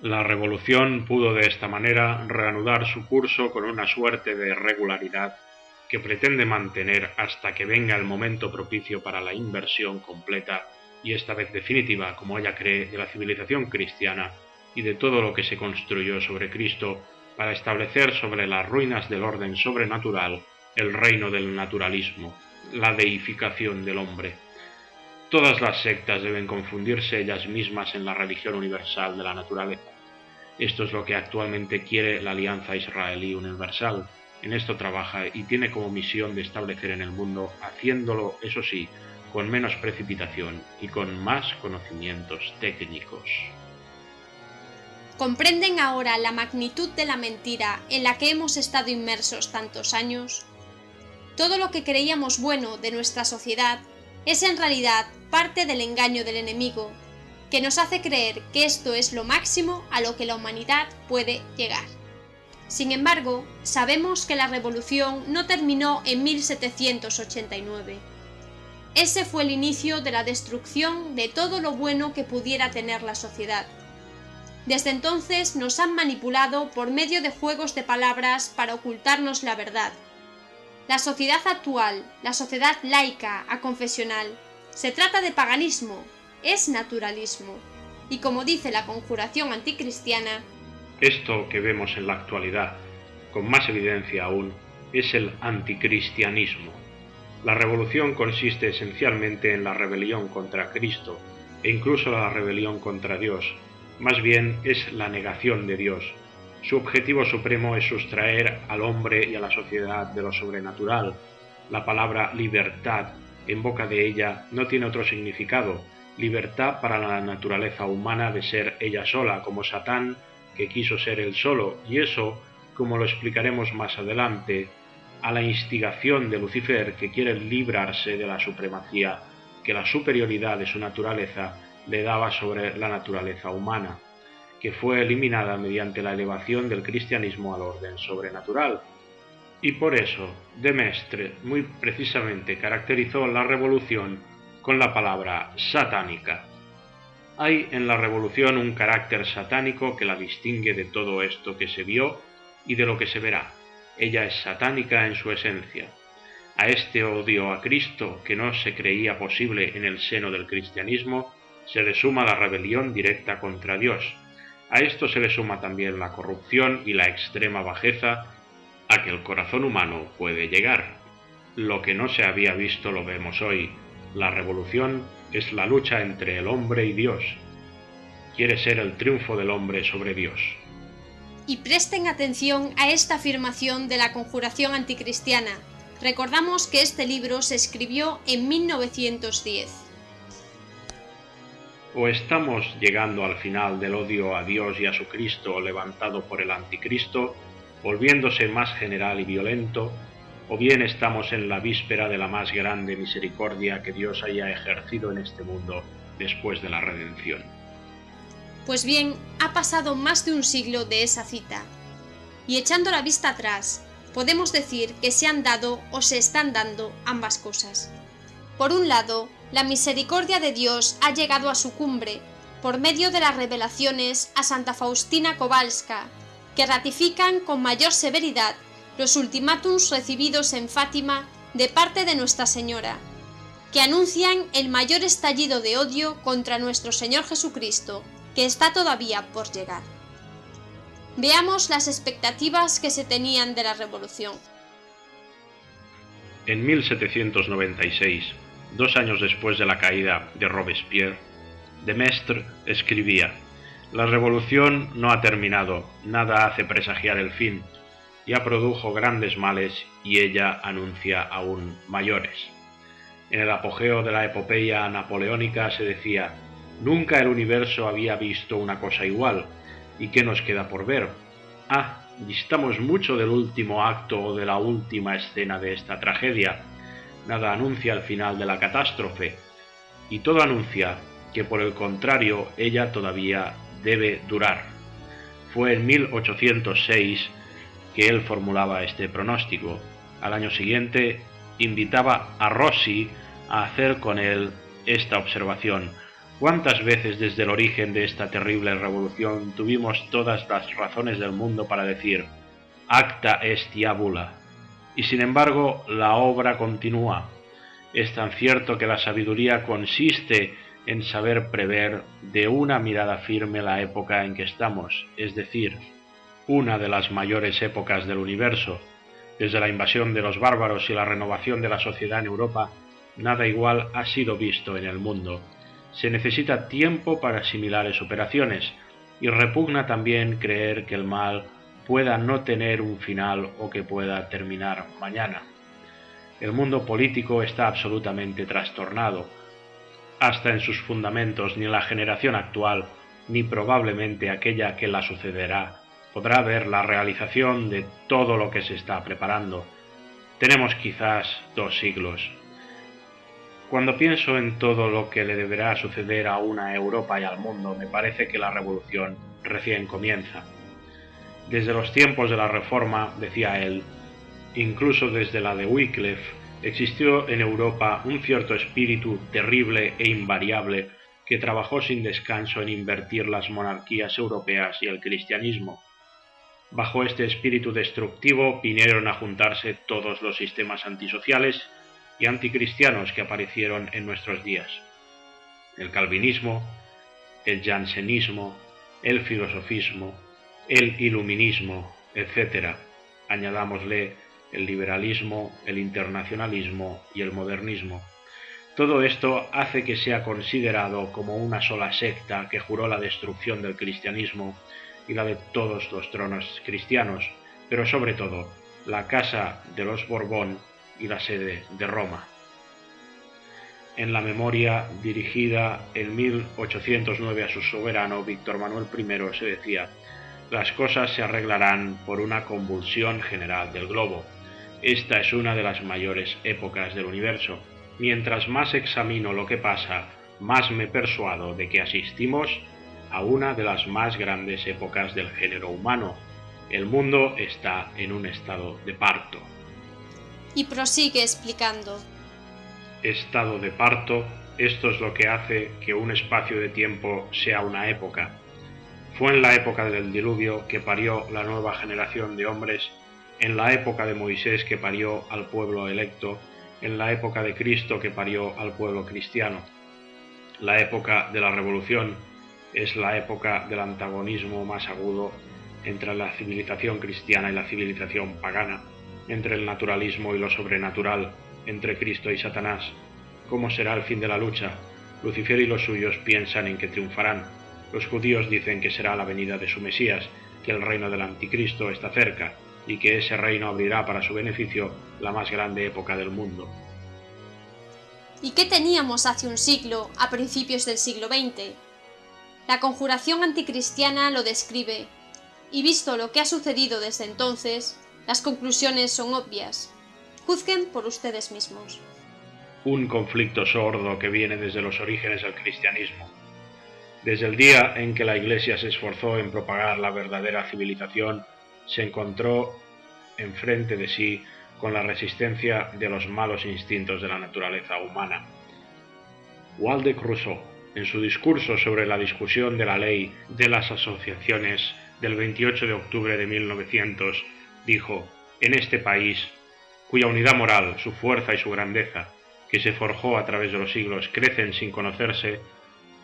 La revolución pudo de esta manera reanudar su curso con una suerte de regularidad que pretende mantener hasta que venga el momento propicio para la inversión completa y esta vez definitiva, como ella cree, de la civilización cristiana y de todo lo que se construyó sobre Cristo para establecer sobre las ruinas del orden sobrenatural el reino del naturalismo, la deificación del hombre. Todas las sectas deben confundirse ellas mismas en la religión universal de la naturaleza. Esto es lo que actualmente quiere la Alianza Israelí Universal. En esto trabaja y tiene como misión de establecer en el mundo, haciéndolo, eso sí, con menos precipitación y con más conocimientos técnicos. ¿Comprenden ahora la magnitud de la mentira en la que hemos estado inmersos tantos años? Todo lo que creíamos bueno de nuestra sociedad es en realidad parte del engaño del enemigo, que nos hace creer que esto es lo máximo a lo que la humanidad puede llegar. Sin embargo, sabemos que la revolución no terminó en 1789. Ese fue el inicio de la destrucción de todo lo bueno que pudiera tener la sociedad. Desde entonces nos han manipulado por medio de juegos de palabras para ocultarnos la verdad. La sociedad actual, la sociedad laica, aconfesional, se trata de paganismo, es naturalismo, y como dice la conjuración anticristiana, esto que vemos en la actualidad, con más evidencia aún, es el anticristianismo. La revolución consiste esencialmente en la rebelión contra Cristo e incluso la rebelión contra Dios. Más bien es la negación de Dios. Su objetivo supremo es sustraer al hombre y a la sociedad de lo sobrenatural. La palabra libertad, en boca de ella, no tiene otro significado. Libertad para la naturaleza humana de ser ella sola, como Satán, que quiso ser él solo, y eso, como lo explicaremos más adelante, a la instigación de Lucifer, que quiere librarse de la supremacía que la superioridad de su naturaleza le daba sobre la naturaleza humana, que fue eliminada mediante la elevación del cristianismo al orden sobrenatural. Y por eso, de Maistre muy precisamente caracterizó la revolución con la palabra satánica. Hay en la revolución un carácter satánico que la distingue de todo esto que se vio y de lo que se verá. Ella es satánica en su esencia. A este odio a Cristo, que no se creía posible en el seno del cristianismo, se le suma la rebelión directa contra Dios. A esto se le suma también la corrupción y la extrema bajeza a que el corazón humano puede llegar. Lo que no se había visto lo vemos hoy. La revolución es la lucha entre el hombre y Dios. Quiere ser el triunfo del hombre sobre Dios. Y presten atención a esta afirmación de la conjuración anticristiana. Recordamos que este libro se escribió en 1910. O estamos llegando al final del odio a Dios y a su Cristo levantado por el anticristo, volviéndose más general y violento, o bien estamos en la víspera de la más grande misericordia que Dios haya ejercido en este mundo después de la redención. Pues bien, ha pasado más de un siglo de esa cita, y echando la vista atrás, podemos decir que se han dado o se están dando ambas cosas. Por un lado, la misericordia de Dios ha llegado a su cumbre por medio de las revelaciones a Santa Faustina Kowalska, que ratifican con mayor severidad los ultimátums recibidos en Fátima de parte de Nuestra Señora, que anuncian el mayor estallido de odio contra nuestro Señor Jesucristo, que está todavía por llegar. Veamos las expectativas que se tenían de la revolución. En 1796, 2 años después de la caída de Robespierre, de Maistre escribía: «La revolución no ha terminado, nada hace presagiar el fin, ya produjo grandes males y ella anuncia aún mayores». En el apogeo de la epopeya napoleónica se decía: «Nunca el universo había visto una cosa igual, ¿y qué nos queda por ver? Distamos mucho del último acto o de la última escena de esta tragedia. Nada anuncia el final de la catástrofe, y todo anuncia que por el contrario ella todavía debe durar». Fue en 1806 que él formulaba este pronóstico. Al año siguiente invitaba a Rossi a hacer con él esta observación: ¿Cuántas veces desde el origen de esta terrible revolución tuvimos todas las razones del mundo para decir «acta est diabula»? Y sin embargo, la obra continúa. Es tan cierto que la sabiduría consiste en saber prever de una mirada firme la época en que estamos, es decir, una de las mayores épocas del universo. Desde la invasión de los bárbaros y la renovación de la sociedad en Europa, nada igual ha sido visto en el mundo. Se necesita tiempo para similares operaciones, y repugna también creer que el mal pueda no tener un final o que pueda terminar mañana. El mundo político está absolutamente trastornado. Hasta en sus fundamentos ni la generación actual, ni probablemente aquella que la sucederá, podrá ver la realización de todo lo que se está preparando. Tenemos quizás 2 siglos. Cuando pienso en todo lo que le deberá suceder a una Europa y al mundo, me parece que la revolución recién comienza. Desde los tiempos de la Reforma, decía él, incluso desde la de Wycliffe, existió en Europa un cierto espíritu terrible e invariable que trabajó sin descanso en invertir las monarquías europeas y el cristianismo. Bajo este espíritu destructivo vinieron a juntarse todos los sistemas antisociales y anticristianos que aparecieron en nuestros días. El calvinismo, el jansenismo, el filosofismo, el iluminismo, etc. Añadámosle el liberalismo, el internacionalismo y el modernismo. Todo esto hace que sea considerado como una sola secta que juró la destrucción del cristianismo y la de todos los tronos cristianos, pero sobre todo la casa de los Borbón y la sede de Roma. En la memoria dirigida en 1809 a su soberano Víctor Manuel I se decía: las cosas se arreglarán por una convulsión general del globo. Esta es una de las mayores épocas del universo. Mientras más examino lo que pasa, más me persuado de que asistimos a una de las más grandes épocas del género humano. El mundo está en un estado de parto. Y prosigue explicando. Estado de parto, esto es lo que hace que un espacio de tiempo sea una época. Fue en la época del diluvio que parió la nueva generación de hombres, en la época de Moisés que parió al pueblo electo, en la época de Cristo que parió al pueblo cristiano. La época de la revolución es la época del antagonismo más agudo entre la civilización cristiana y la civilización pagana, entre el naturalismo y lo sobrenatural, entre Cristo y Satanás. ¿Cómo será el fin de la lucha? Lucifer y los suyos piensan en que triunfarán. Los judíos dicen que será la venida de su Mesías, que el reino del anticristo está cerca, y que ese reino abrirá para su beneficio la más grande época del mundo. ¿Y qué teníamos hace un siglo, a principios del siglo XX? La conjuración anticristiana lo describe, y visto lo que ha sucedido desde entonces, las conclusiones son obvias. Juzguen por ustedes mismos. Un conflicto sordo que viene desde los orígenes del cristianismo. Desde el día en que la Iglesia se esforzó en propagar la verdadera civilización, se encontró enfrente de sí con la resistencia de los malos instintos de la naturaleza humana. Waldeck Rousseau, en su discurso sobre la discusión de la ley de las asociaciones del 28 de octubre de 1900, dijo: en este país, cuya unidad moral, su fuerza y su grandeza, que se forjó a través de los siglos, crecen sin conocerse,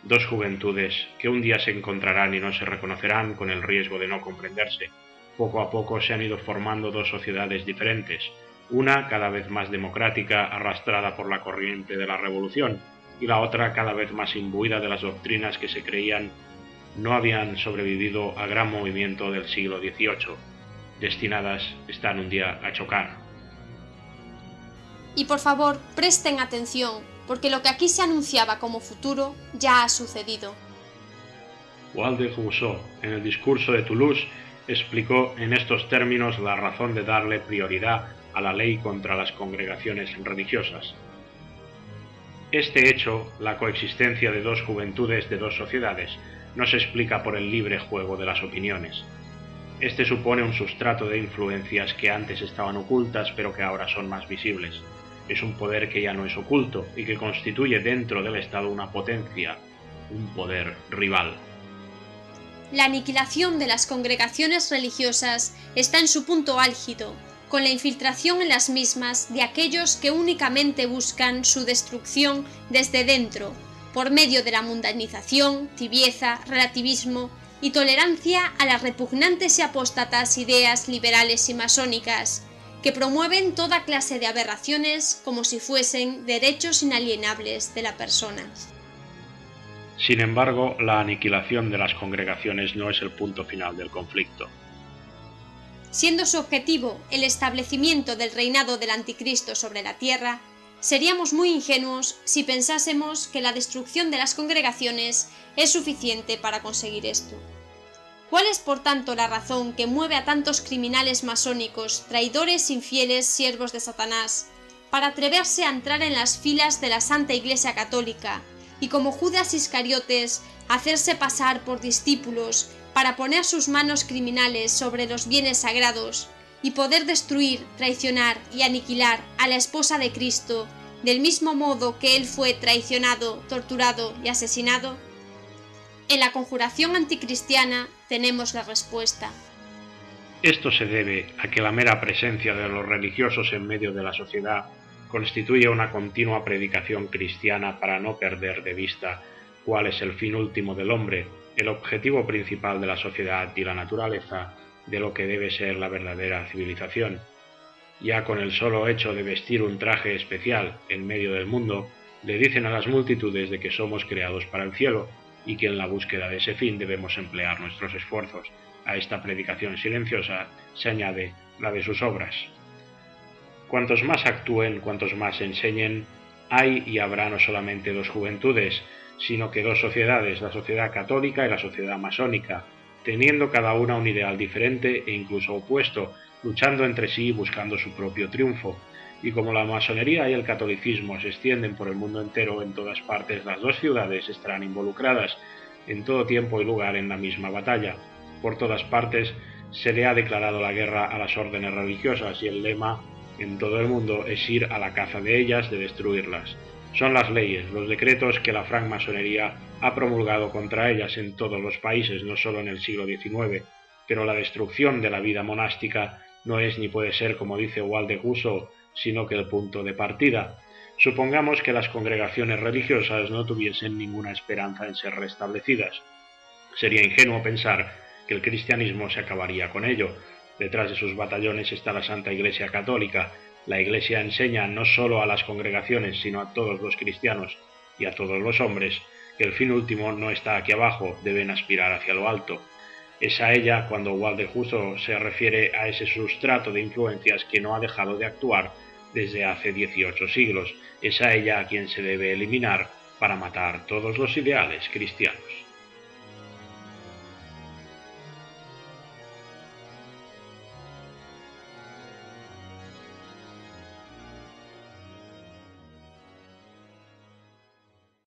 dos juventudes que un día se encontrarán y no se reconocerán con el riesgo de no comprenderse. Poco a poco se han ido formando dos sociedades diferentes, una cada vez más democrática, arrastrada por la corriente de la revolución, y la otra cada vez más imbuida de las doctrinas que se creían no habían sobrevivido al gran movimiento del siglo XVIII. Destinadas están un día a chocar. Y por favor, presten atención, porque lo que aquí se anunciaba como futuro ya ha sucedido. Waldeck Rousseau, en el discurso de Toulouse, explicó en estos términos la razón de darle prioridad a la ley contra las congregaciones religiosas. Este hecho, la coexistencia de dos juventudes de dos sociedades, no se explica por el libre juego de las opiniones. Este supone un sustrato de influencias que antes estaban ocultas pero que ahora son más visibles. Es un poder que ya no es oculto y que constituye dentro del Estado una potencia, un poder rival. La aniquilación de las congregaciones religiosas está en su punto álgido, con la infiltración en las mismas de aquellos que únicamente buscan su destrucción desde dentro, por medio de la mundanización, tibieza, relativismo y tolerancia a las repugnantes y apóstatas ideas liberales y masónicas, que promueven toda clase de aberraciones como si fuesen derechos inalienables de la persona. Sin embargo, la aniquilación de las congregaciones no es el punto final del conflicto. Siendo su objetivo el establecimiento del reinado del Anticristo sobre la tierra, seríamos muy ingenuos si pensásemos que la destrucción de las congregaciones es suficiente para conseguir esto. ¿Cuál es, por tanto, la razón que mueve a tantos criminales masónicos, traidores infieles, siervos de Satanás, para atreverse a entrar en las filas de la Santa Iglesia Católica y, como Judas Iscariotes, hacerse pasar por discípulos para poner sus manos criminales sobre los bienes sagrados y poder destruir, traicionar y aniquilar a la esposa de Cristo del mismo modo que él fue traicionado, torturado y asesinado? En la conjuración anticristiana tenemos la respuesta. Esto se debe a que la mera presencia de los religiosos en medio de la sociedad constituye una continua predicación cristiana para no perder de vista cuál es el fin último del hombre, el objetivo principal de la sociedad y la naturaleza de lo que debe ser la verdadera civilización. Ya con el solo hecho de vestir un traje especial en medio del mundo, le dicen a las multitudes de que somos creados para el cielo y que en la búsqueda de ese fin debemos emplear nuestros esfuerzos. A esta predicación silenciosa se añade la de sus obras. Cuantos más actúen, cuantos más enseñen, hay y habrá no solamente dos juventudes, sino que dos sociedades, la sociedad católica y la sociedad masónica, teniendo cada una un ideal diferente e incluso opuesto, luchando entre sí y buscando su propio triunfo. Y como la masonería y el catolicismo se extienden por el mundo entero, en todas partes las dos ciudades estarán involucradas, en todo tiempo y lugar en la misma batalla. Por todas partes se le ha declarado la guerra a las órdenes religiosas y el lema en todo el mundo es ir a la caza de ellas, de destruirlas. Son las leyes, los decretos que la francmasonería ha promulgado contra ellas en todos los países, no solo en el siglo XIX, pero la destrucción de la vida monástica no es ni puede ser, como dice Waldeck-Rousseau, sino que el punto de partida. Supongamos que las congregaciones religiosas no tuviesen ninguna esperanza en ser restablecidas. Sería ingenuo pensar que el cristianismo se acabaría con ello. Detrás de sus batallones está la Santa Iglesia Católica. La Iglesia enseña no solo a las congregaciones, sino a todos los cristianos y a todos los hombres, que el fin último no está aquí abajo, deben aspirar hacia lo alto. Es a ella cuando Waldeck-Rousseau se refiere a ese sustrato de influencias que no ha dejado de actuar desde hace 18 siglos. Es a ella a quien se debe eliminar para matar todos los ideales cristianos.